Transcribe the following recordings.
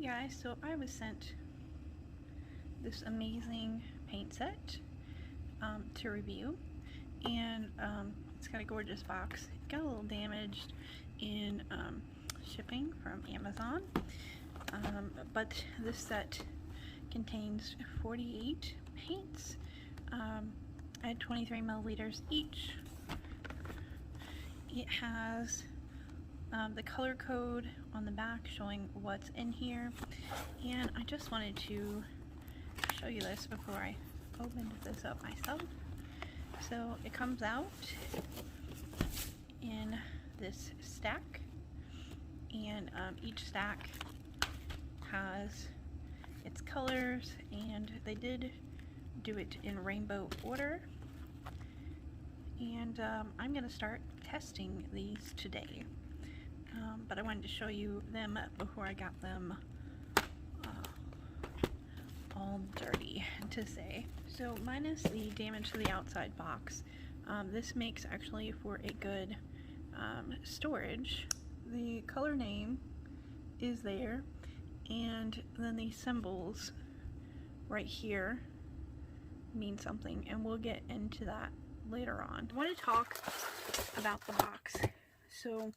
guys, so I was sent this amazing paint set to review, and it's got a gorgeous box. It got a little damaged in shipping from Amazon, but this set contains 48 paints at 23 milliliters each. It has the color code on the back showing what's in here, and I just wanted to show you this before I opened this up myself. So it comes out in this stack, and each stack has its colors, and they did do it in rainbow order. And I'm going to start testing these today. But I wanted to show you them before I got them all dirty, to say. So minus the damage to the outside box, this makes actually for a good storage. The color name is there, and then the symbols right here mean something, and we'll get into that later on. I want to talk about the box. So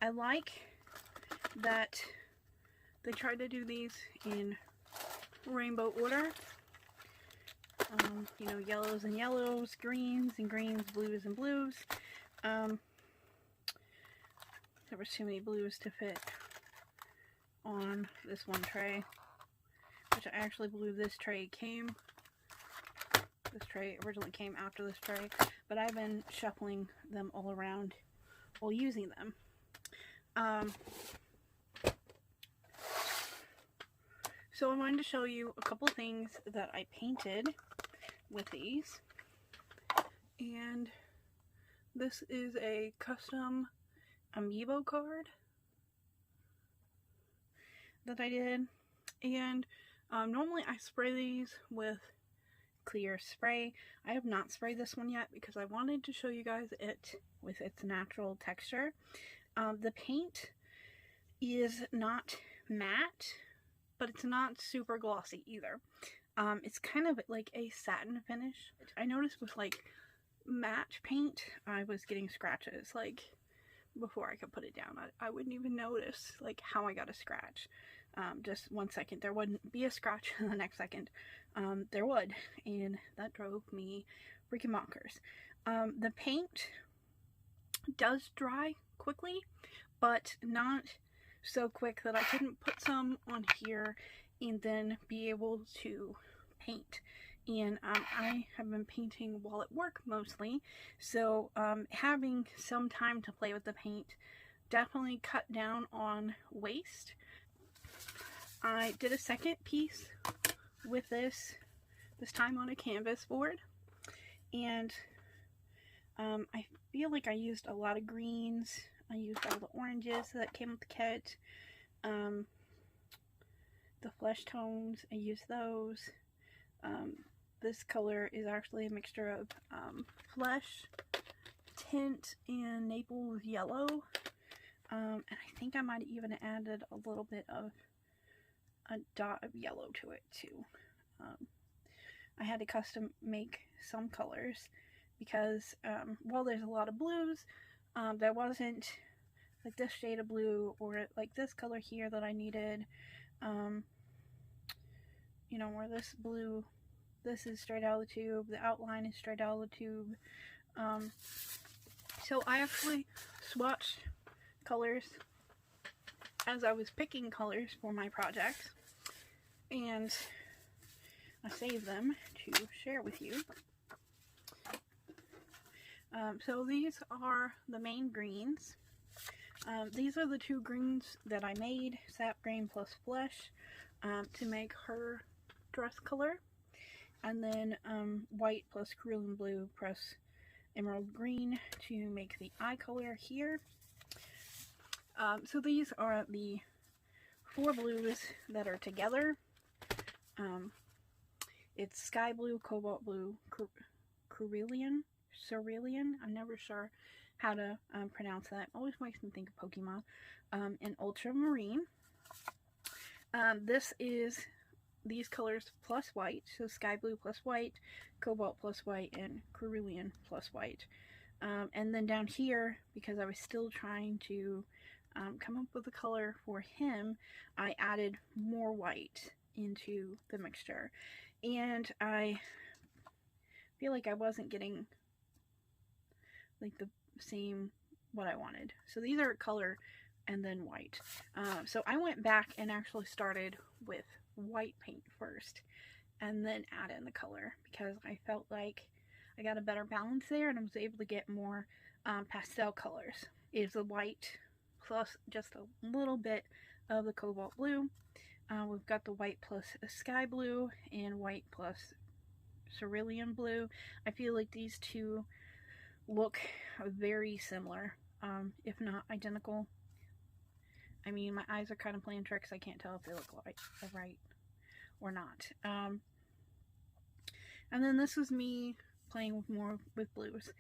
I like that they tried to do these in rainbow order. You know, yellows and yellows, greens and greens, blues and blues. There was too many blues to fit on this one tray, which I actually believe this tray originally came after this tray, but I've been shuffling them all around while using them. So I wanted to show you a couple things that I painted with these, and this is a custom amiibo card that I did, and normally I spray these with clear spray. I have not sprayed this one yet because I wanted to show you guys it with its natural texture. The paint is not matte, but it's not super glossy either. It's kind of like a satin finish. I noticed with like matte paint, I was getting scratches like before I could put it down. I wouldn't even notice like how I got a scratch. Just 1 second there wouldn't be a scratch, and the next second there would, and that drove me freaking bonkers. The paint does dry quickly, but not so quick that I couldn't put some on here and then be able to paint. And I have been painting while at work mostly, so having some time to play with the paint definitely cut down on waste. I did a second piece with this time on a canvas board, and I feel like I used a lot of greens. I used all the oranges that came with the kit. The flesh tones, I used those. This color is actually a mixture of flesh tint and Naples yellow. And I think I might have even added a little bit of a dot of yellow to it too. I had to custom make some colors because while there's a lot of blues, there wasn't like this shade of blue or like this color here that I needed. You know, where this blue, this is straight out of the tube, the outline is straight out of the tube. So I actually swatched colors as I was picking colors for my projects, and I saved them to share with you. So these are the main greens. These are the two greens that I made, sap green plus flesh, to make her dress color, and then white plus cerulean blue plus emerald green to make the eye color here. So these are the 4 blues that are together. It's sky blue, cobalt blue, cerulean. I'm never sure how to pronounce that. Always makes me think of Pokemon. And ultramarine. This is these colors plus white, so sky blue plus white, cobalt plus white, and cerulean plus white. And then down here, because I was still trying to come up with a color for him, I added more white into the mixture. And I feel like I wasn't getting like the same what I wanted. So these are color and then white. So I went back and actually started with white paint first and then add in the color, because I felt like I got a better balance there and I was able to get more pastel colors. Is the white plus just a little bit of the cobalt blue. We've got the white plus sky blue and white plus cerulean blue. I feel like these two look very similar, if not identical. I mean, my eyes are kind of playing tricks. I can't tell if they look like right or not. And then this was me playing with more with blues.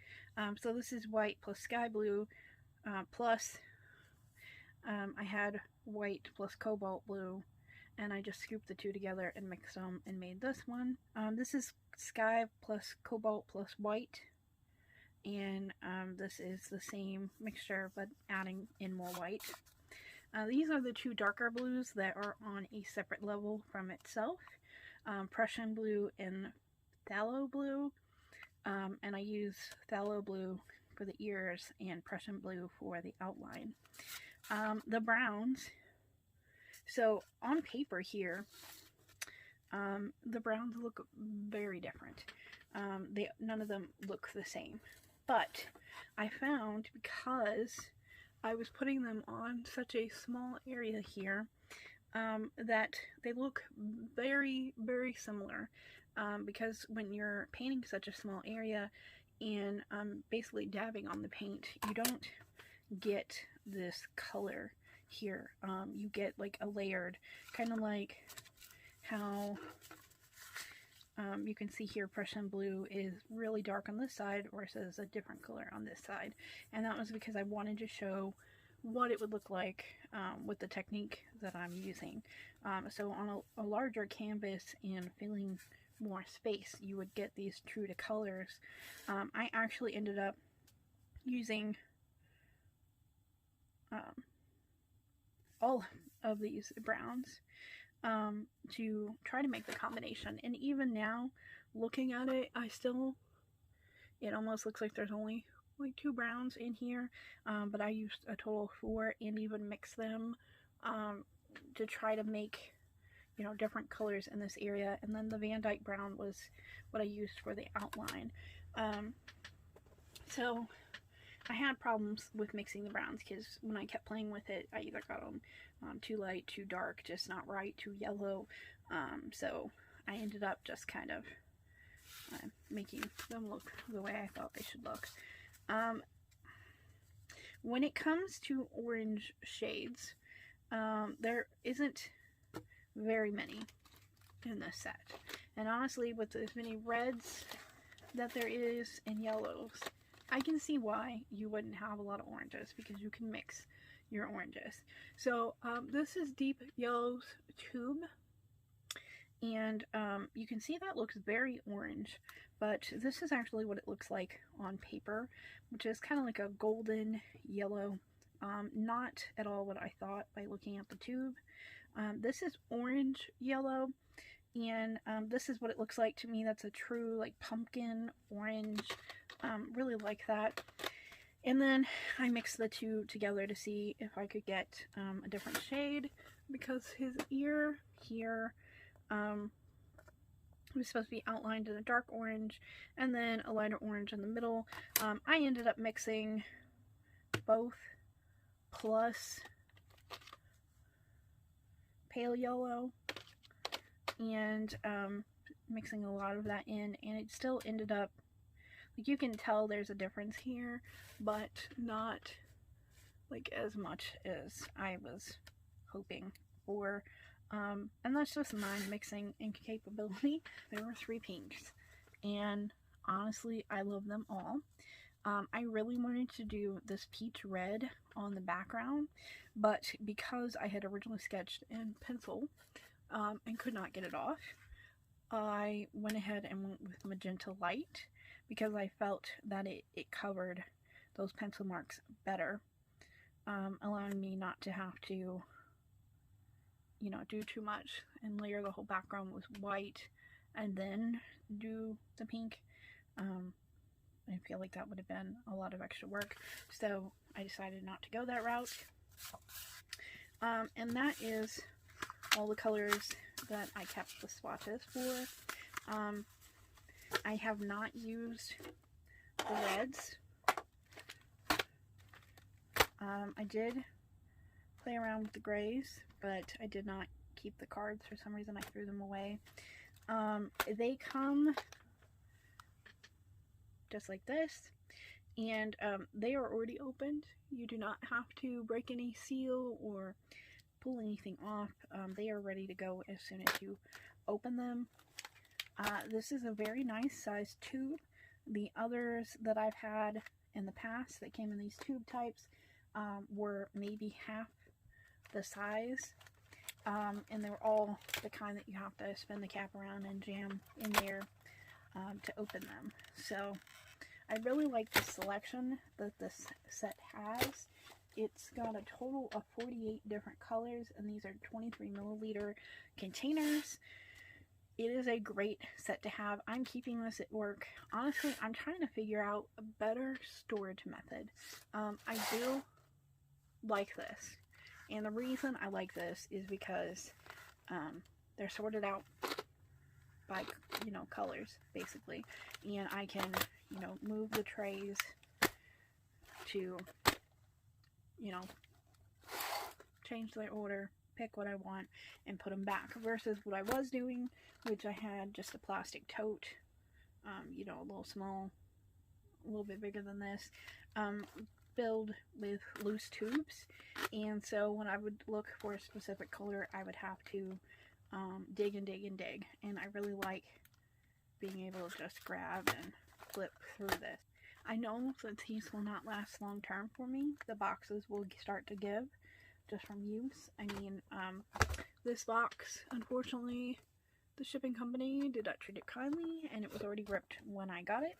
So this is white plus sky blue plus I had white plus cobalt blue, and I just scooped the two together and mixed them and made this one. This is sky plus cobalt plus white, and this is the same mixture but adding in more white. These are the two darker blues that are on a separate level from itself. Prussian blue and phthalo blue. And I use phthalo blue for the ears and Prussian blue for the outline. The browns. So on paper here, the browns look very different. None of them look the same. But I found, because I was putting them on such a small area here, that they look very, very similar. Because when you're painting such a small area and basically dabbing on the paint, you don't get this color here. You get like a layered, kind of like how you can see here Prussian blue is really dark on this side versus a different color on this side. And that was because I wanted to show what it would look like with the technique that I'm using. So on a larger canvas and filling more space, you would get these true to colors. I actually ended up using all of these browns to try to make the combination. And even now, looking at it, it almost looks like there's only like 2 browns in here, but I used a total of 4 and even mixed them to try to make, you know, different colors in this area. And then the Van Dyke brown was what I used for the outline. So I had problems with mixing the browns, because when I kept playing with it, I either got them too light, too dark, just not right, too yellow. So I ended up just kind of making them look the way I thought they should look. When it comes to orange shades, there isn't very many in this set. And honestly, with as many reds that there is and yellows, I can see why you wouldn't have a lot of oranges, because you can mix your oranges. So this is Deep Yellow's tube, and you can see that looks very orange, but this is actually what it looks like on paper, which is kind of like a golden yellow. Not at all what I thought by looking at the tube. This is orange yellow, and this is what it looks like to me. That's a true like pumpkin orange. Really like that. And then I mixed the two together to see if I could get a different shade, because his ear here was supposed to be outlined in a dark orange and then a lighter orange in the middle. I ended up mixing both plus pale yellow and mixing a lot of that in, and it still ended up, like, you can tell there's a difference here, but not like as much as I was hoping for. And that's just my mixing incapability. There were 3 pinks, and honestly, I love them all. I really wanted to do this peach red on the background, but because I had originally sketched in pencil and could not get it off, I went ahead and went with magenta light because I felt that it covered those pencil marks better, allowing me not to have to, you know, do too much and layer the whole background with white and then do the pink. I feel like that would have been a lot of extra work, so I decided not to go that route. And that is all the colors that I kept the swatches for. I have not used the reds. I did play around with the grays, but I did not keep the cards. For some reason I threw them away. They come just like this, and they are already opened. You do not have to break any seal or pull anything off. They are ready to go as soon as you open them. This is a very nice size tube. The others that I've had in the past that came in these tube types were maybe half the size, and they were all the kind that you have to spin the cap around and jam in there to open them. So I really like the selection that this set has. It's got a total of 48 different colors, and these are 23 milliliter containers. It is a great set to have. I'm keeping this at work. Honestly, I'm trying to figure out a better storage method. I do like this, and the reason I like this is because they're sorted out by, you know, colors, basically, and I can, you know, move the trays to, you know, change their order, pick what I want, and put them back, versus what I was doing, which I had just a plastic tote, you know, a little small, a little bit bigger than this, filled with loose tubes. And so when I would look for a specific color, I would have to dig and dig and dig, and I really like being able to just grab and flip through this. I know that these will not last long term for me. The boxes will start to give just from use. I mean, this box, unfortunately, the shipping company did not treat it kindly, and it was already ripped when I got it.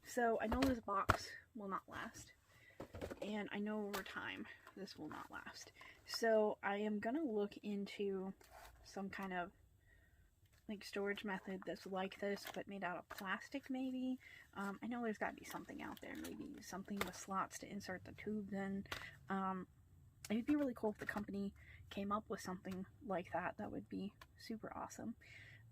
So I know this box will not last, and I know over time this will not last. So I am gonna look into some kind of like storage method that's like this, but made out of plastic, maybe. I know there's got to be something out there, maybe something with slots to insert the tubes in. It'd be really cool if the company came up with something like that. That would be super awesome.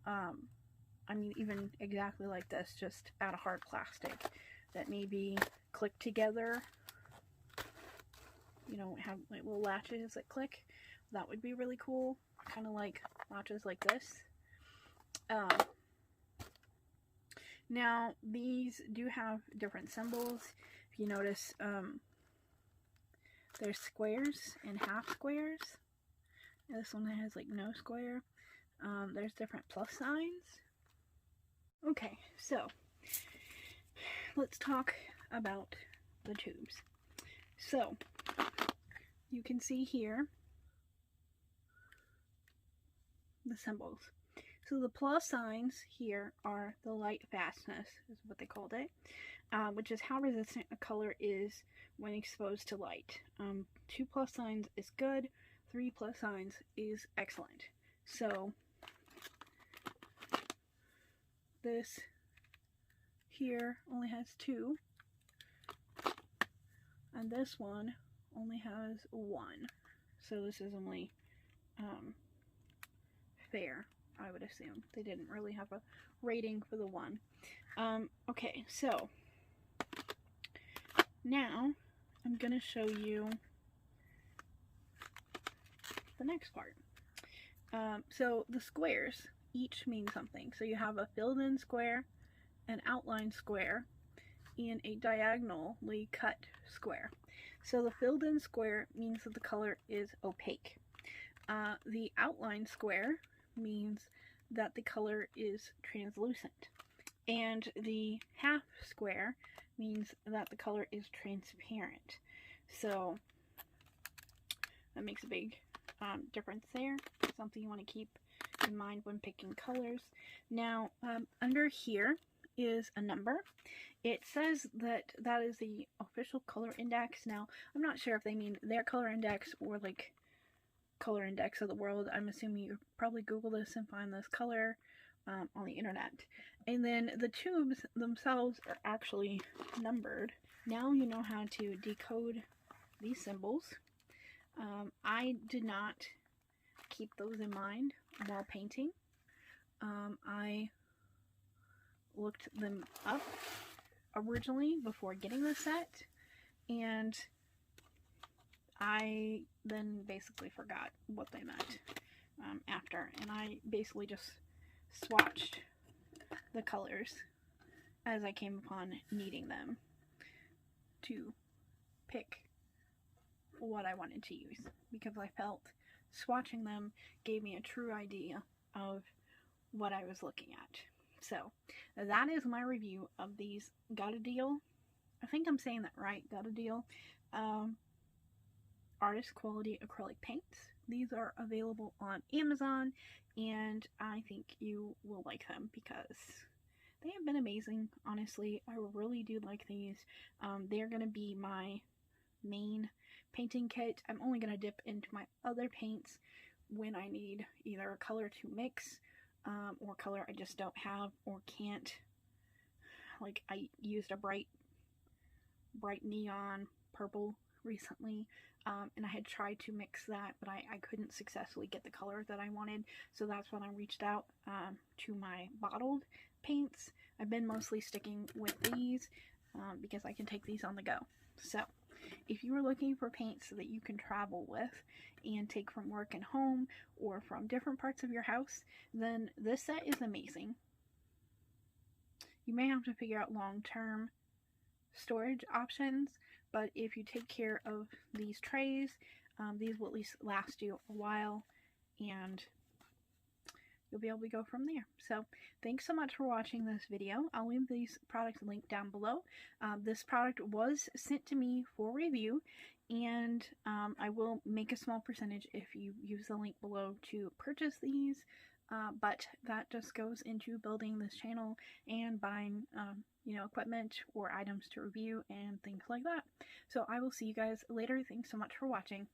I mean, even exactly like this, just out of hard plastic that maybe click together, you know, have like little latches that click. That would be really cool, kind of like latches like this. Now these do have different symbols. If you notice, there's squares and half squares. And this one has like no square. There's different plus signs. Okay, so let's talk about the tubes. So you can see here the symbols. So the plus signs here are the light fastness, is what they called it, which is how resistant a color is when exposed to light. 2 plus signs is good, 3 plus signs is excellent. So this here only has 2, and this one only has 1. So this is only fair, I would assume. They didn't really have a rating for the 1. Okay, so now I'm going to show you the next part. So the squares each mean something. So you have a filled in square, an outline square, and a diagonally cut square. So the filled in square means that the color is opaque. The outline square means that the color is translucent, and the half square means that the color is transparent. So That makes a big difference there. Something you want to keep in mind when picking colors. Now, under here is a number. It says that that is the official color index. Now, I'm not sure if they mean their color index or like color index of the world. I'm assuming you probably Google this and find this color on the internet. And then the tubes themselves are actually numbered. Now you know how to decode these symbols. I did not keep those in mind while painting. I looked them up originally before getting the set, and I then basically forgot what they meant after, and I basically just swatched the colors as I came upon needing them to pick what I wanted to use, because I felt swatching them gave me a true idea of what I was looking at. So that is my review of these GOTIDEAL, I think I'm saying that right, GOTIDEAL artist quality acrylic paints. These are available on Amazon, and I think you will like them because they have been amazing. Honestly, I really do like these. They're going to be my main painting kit. I'm only going to dip into my other paints when I need either a color to mix or color I just don't have or can't. Like, I used a bright neon purple recently, and I had tried to mix that, but I couldn't successfully get the color that I wanted, so that's when I reached out to my bottled paints. I've been mostly sticking with these because I can take these on the go. So if you are looking for paints that you can travel with and take from work and home or from different parts of your house, then this set is amazing. You may have to figure out long-term storage options, but if you take care of these trays, these will at least last you a while, and you'll be able to go from there. So thanks so much for watching this video. I'll leave these products linked down below. This product was sent to me for review, and I will make a small percentage if you use the link below to purchase these, but that just goes into building this channel and buying you know, equipment or items to review and things like that. So I will see you guys later. Thanks so much for watching.